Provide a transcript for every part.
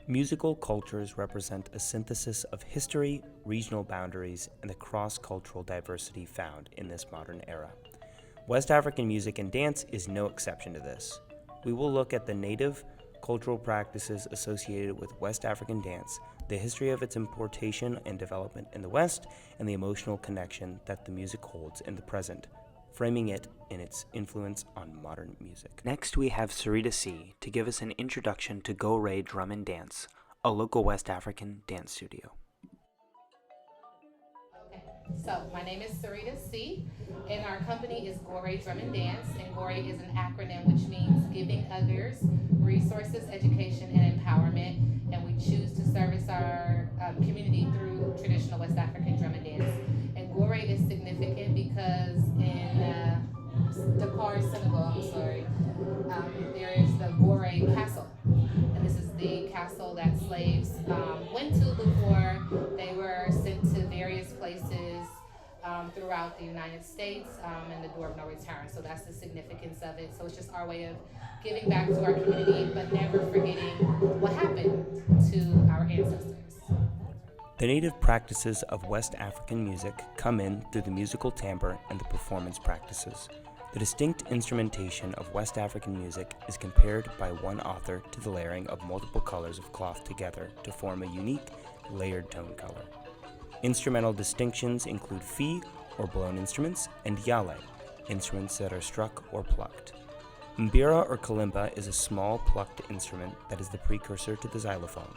Musical cultures represent a synthesis of history, regional boundaries, and the cross-cultural diversity found in this modern era. West African music and dance is no exception to this. We will look at the native cultural practices associated with West African dance, the history of its importation and development in the West, and the emotional connection that the music holds in the present, framing it in its influence on modern music. Next, we have Sarita C. to give us an introduction to Go Ray Drum and Dance, a local West African dance studio. Okay, so my name is Sarita C. and our company is Gore Drum and Dance. And Gore is an acronym which means giving others resources, education, and empowerment. And we choose to service our community through traditional West African drum and dance. And Gore is significant because in Dakar, Senegal, there is the Gore Castle. And this is the castle that slaves went to before they were sent to various places throughout the United States and the door of no return. So that's the significance of it. So it's just our way of giving back to our community, but never forgetting what happened to our ancestors. The native practices of West African music come in through the musical timbre and the performance practices. The distinct instrumentation of West African music is compared by one author to the layering of multiple colors of cloth together to form a unique, layered tone color. Instrumental distinctions include fi, or blown instruments, and yale, instruments that are struck or plucked. Mbira or kalimba is a small plucked instrument that is the precursor to the xylophone.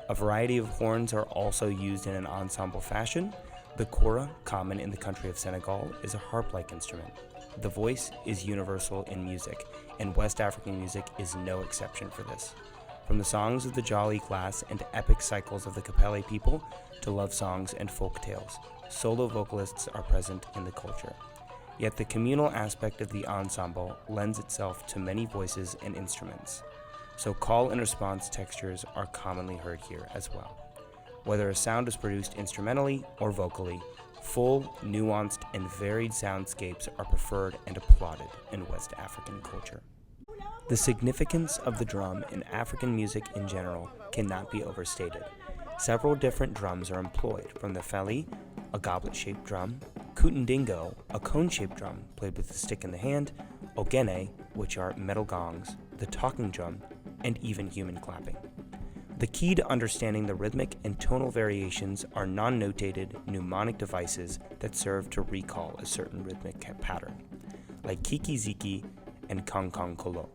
A variety of horns are also used in an ensemble fashion. The kora, common in the country of Senegal, is a harp-like instrument. The voice is universal in music, and West African music is no exception for this. From the songs of the Jali class and epic cycles of the Kapele people to love songs and folk tales, solo vocalists are present in the culture. Yet the communal aspect of the ensemble lends itself to many voices and instruments. So call and response textures are commonly heard here as well. Whether a sound is produced instrumentally or vocally, full, nuanced, and varied soundscapes are preferred and applauded in West African culture. The significance of the drum in African music in general cannot be overstated. Several different drums are employed, from the fali, a goblet-shaped drum, kutundingo, a cone-shaped drum played with a stick in the hand, ogene, which are metal gongs, the talking drum, and even human clapping. The key to understanding the rhythmic and tonal variations are non-notated mnemonic devices that serve to recall a certain rhythmic pattern, like kiki-ziki and kong-kong-kolo.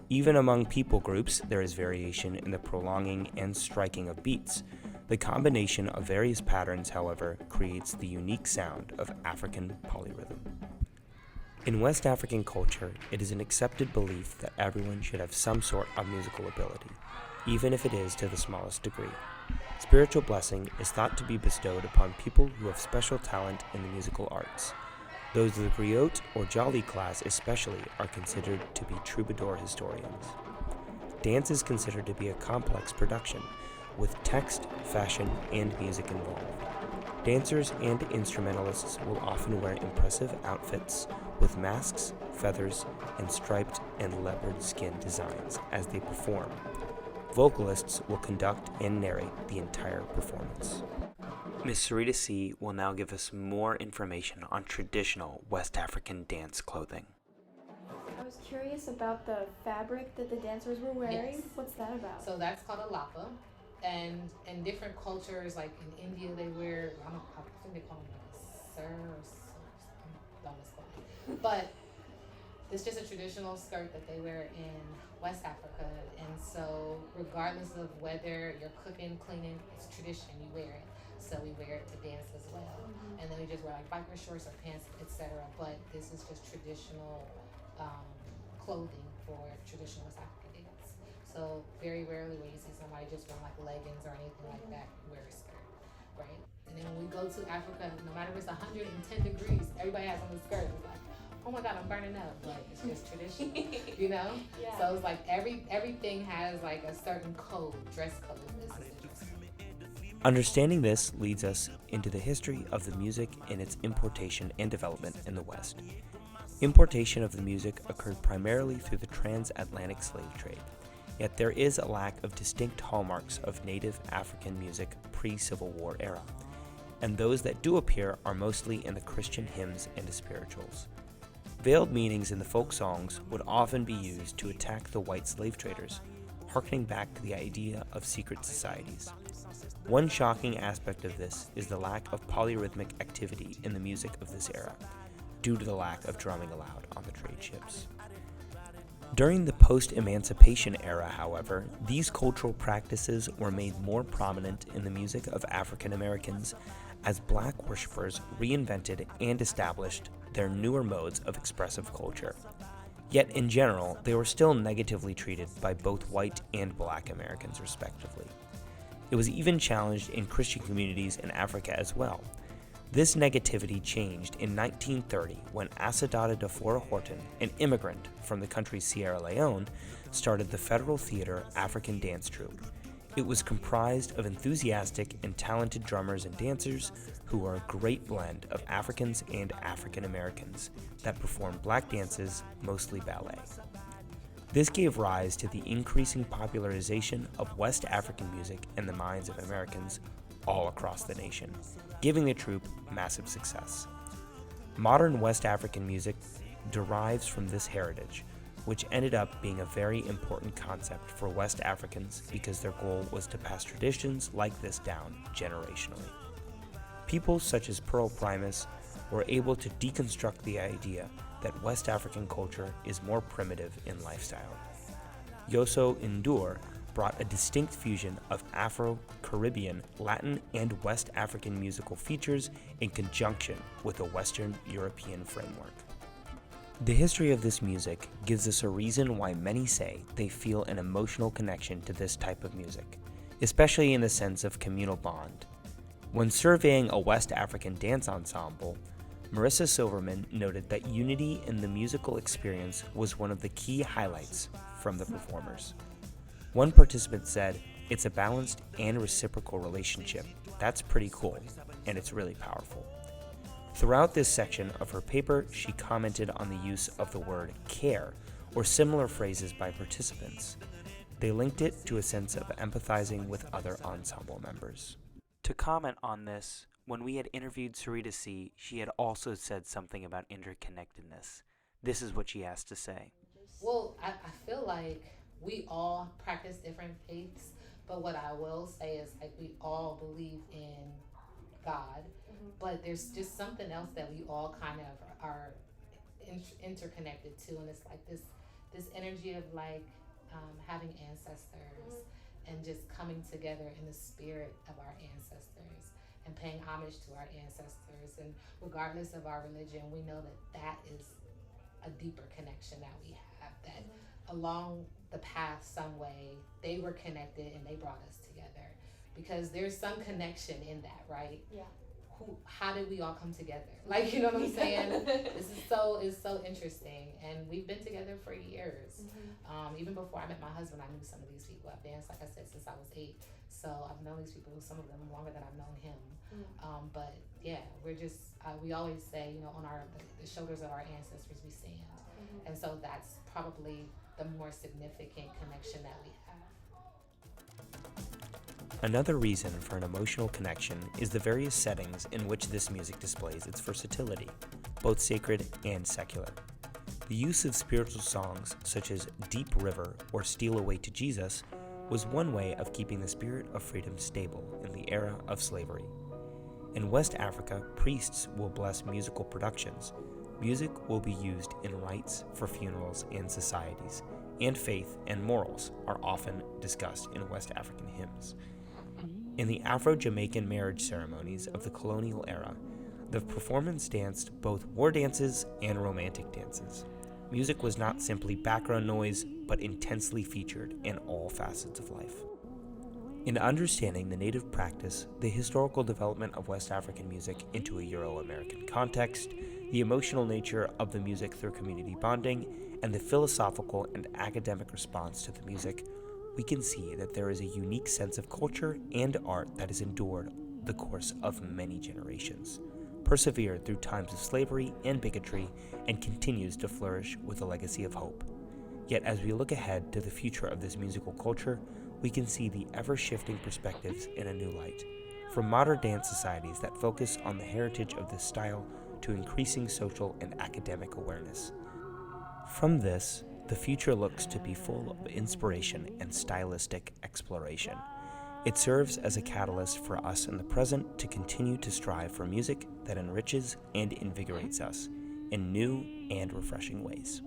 Even among people groups, there is variation in the prolonging and striking of beats. The combination of various patterns, however, creates the unique sound of African polyrhythm. In West African culture, it is an accepted belief that everyone should have some sort of musical ability, even if it is to the smallest degree. Spiritual blessing is thought to be bestowed upon people who have special talent in the musical arts. Those of the griot or jolly class especially are considered to be troubadour historians. Dance is considered to be a complex production, with text, fashion, and music involved. Dancers and instrumentalists will often wear impressive outfits with masks, feathers, and striped and leopard skin designs as they perform. Vocalists will conduct and narrate the entire performance. Ms. Sarita C. will now give us more information on traditional West African dance clothing. I was curious about the fabric that the dancers were wearing. Yes. What's that about? So that's called a lapa. And in different cultures, like in India, they wear, I think they call them like a sir or don't misquote me. But it's just a traditional skirt that they wear in West Africa. And so regardless of whether you're cooking, cleaning, it's tradition, you wear it. So we wear it to dance as well. And then we just wear like biker shorts or pants, etc. But this is just traditional clothing for traditional West African dance. So very rarely will you see somebody just wearing like leggings or anything like that wear a skirt, right? And then when we go to Africa, no matter if it's 110 degrees, everybody has on a skirt. It's like, oh my God, I'm burning up. Like, it's just tradition, you know? Yeah. So it's like everything has like a certain code, dress code. Understanding this leads us into the history of the music and its importation and development in the West. Importation of the music occurred primarily through the transatlantic slave trade. Yet there is a lack of distinct hallmarks of native African music pre-Civil War era, and those that do appear are mostly in the Christian hymns and spirituals. Veiled meanings in the folk songs would often be used to attack the white slave traders, harkening back to the idea of secret societies. One shocking aspect of this is the lack of polyrhythmic activity in the music of this era, due to the lack of drumming allowed on the trade ships. During the post-emancipation era, however, these cultural practices were made more prominent in the music of African Americans as black worshippers reinvented and established their newer modes of expressive culture. Yet in general, they were still negatively treated by both white and black Americans respectively. It was even challenged in Christian communities in Africa as well. This negativity changed in 1930 when Asadata Dafora Horton, an immigrant from the country Sierra Leone, started the Federal Theater African Dance Troupe. It was comprised of enthusiastic and talented drummers and dancers who are a great blend of Africans and African Americans that performed black dances, mostly ballet. This gave rise to the increasing popularization of West African music in the minds of Americans all across the nation, giving the troupe massive success. Modern West African music derives from this heritage, which ended up being a very important concept for West Africans because their goal was to pass traditions like this down generationally. People such as Pearl Primus were able to deconstruct the idea that West African culture is more primitive in lifestyle. Youssou N'Dour brought a distinct fusion of Afro-Caribbean, Latin, and West African musical features in conjunction with a Western European framework. The history of this music gives us a reason why many say they feel an emotional connection to this type of music, especially in the sense of communal bond. When surveying a West African dance ensemble, Marissa Silverman noted that unity in the musical experience was one of the key highlights from the performers. One participant said, "It's a balanced and reciprocal relationship. That's pretty cool, and it's really powerful." Throughout this section of her paper, she commented on the use of the word care or similar phrases by participants. They linked it to a sense of empathizing with other ensemble members. To comment on this, when we had interviewed Sarita C., she had also said something about interconnectedness. This is what she has to say. Well, I feel like we all practice different faiths, but what I will say is like we all believe in God, but there's just something else that we all kind of are interconnected to, and it's like this energy of like having ancestors and just coming together in the spirit of our ancestors and paying homage to our ancestors. And regardless of our religion, we know that is a deeper connection that we have, that along the path some way they were connected and they brought us together, because there's some connection in that, right? Yeah. How did we all come together? Like, you know what I'm saying? This is so interesting, and we've been together for years. Even before I met my husband, I knew some of these people. I've danced, like I said, since I was 8, so I've known these people, some of them longer than I've known him. But yeah, we're just we always say, you know, on the shoulders of our ancestors we stand, and so that's probably the more significant connection that we have. Another reason for an emotional connection is the various settings in which this music displays its versatility, both sacred and secular. The use of spiritual songs such as Deep River or Steal Away to Jesus was one way of keeping the spirit of freedom stable in the era of slavery. In West Africa, priests will bless musical productions. Music will be used in rites for funerals and societies, and faith and morals are often discussed in West African hymns. In the Afro-Jamaican marriage ceremonies of the colonial era, the performance danced both war dances and romantic dances. Music was not simply background noise, but intensely featured in all facets of life. In understanding the native practice, the historical development of West African music into a Euro-American context, the emotional nature of the music through community bonding, and the philosophical and academic response to the music, we can see that there is a unique sense of culture and art that has endured the course of many generations, persevered through times of slavery and bigotry, and continues to flourish with a legacy of hope. Yet as we look ahead to the future of this musical culture, we can see the ever-shifting perspectives in a new light. From modern dance societies that focus on the heritage of this style to increasing social and academic awareness. From this, the future looks to be full of inspiration and stylistic exploration. It serves as a catalyst for us in the present to continue to strive for music that enriches and invigorates us in new and refreshing ways.